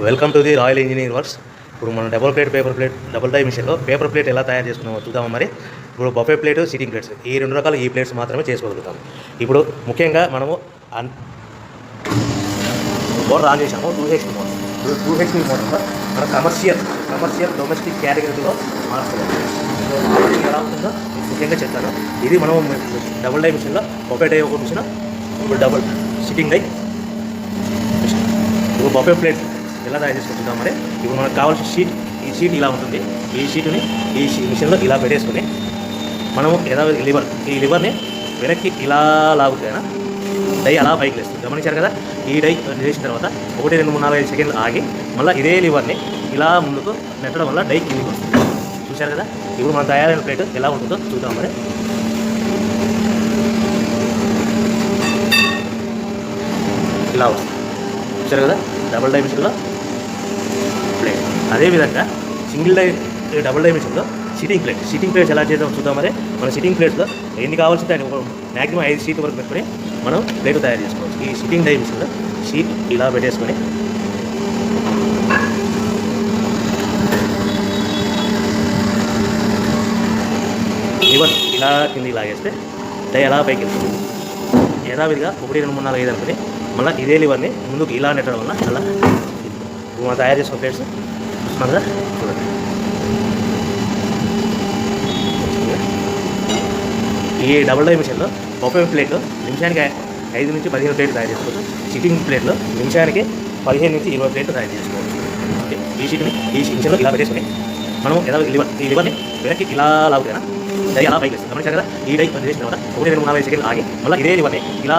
Welcome to the royal engineering works. ఇప్పుడు మనం double die మిషన్లో పేపర్ ప్లేట్ ఎలా తయారు చేసుకున్నామో చూద్దాము. మరి ఇప్పుడు బఫే ప్లేట్, సిట్టింగ్ ప్లేట్స్, ఈ రెండు రకాల ఈ ప్లేట్స్ మాత్రమే చేసుకోగలుగుతాము. ఇప్పుడు ముఖ్యంగా మనము మోటార్ ఆన్ చేసాము, 2HP మోటార్. 2HP మోటార్లో మనం కమర్షియల్ డొమెస్టిక్ కేటగిరీలో మార్చుకోవాలి. ఎలా ఉంటుందో ముఖ్యంగా చెప్తాను. ఇది మనం డబుల్ డై మిషన్లో బఫే డై ఒక మిషన్, ఇప్పుడు డబుల్ సిట్టింగ్ డై మిషన్. ఇప్పుడు బఫే ప్లేట్ ఎలా తయారు చేసుకుంటున్నాం. మరి ఇప్పుడు మనకు కావాల్సిన షీట్, ఈ షీట్ ఇలా ఉంటుంది. ఈ షీట్ని ఈ మిషన్లో ఇలా పెట్టేసుకుని మనము ఈ లివర్ని వెనక్కి ఇలా లాగుతేనా డై అలా పైకి లేస్తుంది. గమనించారు కదా. ఈ డై చేసిన తర్వాత 1, 2, 3, 4, 5 సెకండ్లు ఆగి మళ్ళీ ఇదే లివర్ని ఇలా ముందుకు నెట్టడం వల్ల డై కిందికి వస్తుంది. చూశారు కదా. ఇప్పుడు మనం తయారైన ప్లేట్ ఎలా ఉంటుందో చూద్దాం. మరి ఇలా వస్తుంది. చూశారు కదా. డబుల్ డై మిషన్లో ప్లేట్. అదేవిధంగా డబుల్ డై మిషన్లో సిట్టింగ్ ప్లేట్స్ ఎలా చేద్దాం చూద్దాం. మరి మన సిట్టింగ్ ప్లేట్స్లో ఎన్ని కావాల్సింటే అని మ్యాక్సిమం 5 షీట్ వరకు పెట్టుకొని మనం ప్లేట్ తయారు చేసుకోవచ్చు. ఈ సిట్టింగ్ డై మిషన్లో షీట్ ఇలా పెట్టేసుకొని లివర్ ఇలా కిందికి లాగేస్తే డై ఎలా పైకి వెళ్తుంది. యథావిధిగా 1, 2, 3, 4, 5 అనుకుని మళ్ళీ ఇదే లివర్ని ముందుకు ఇలా నెట్టడం వల్ల అలా మనం తయారు చేసుకున్న ప్లేట్స్ చూస్తున్నాం కదా. చూడండి. ఈ డబుల్ డై మిషన్లో బఫే ప్లేట్లో నిమిషానికి 5 నుంచి 15 ప్లేట్లు తయారు చేసుకోవచ్చు. సిట్టింగ్ ప్లేట్లో నిమిషానికి 15 నుంచి 20 ప్లేట్లు తయారు చేసుకోవచ్చు. ఓకే. ఈ మిషన్లో ఇలా పెట్టేసుకొని మనం ఈ లివర్ని వెనక్కి ఇలా లాగుతేనా డై అలా పైకి వేస్తుంది. గమనించారు కదా. ఈ డై చేసిన తర్వాత 1, 2, 3, 4, 5 సెకండ్లు ఆగి మళ్ళీ ఇదే లివర్ని ఇలా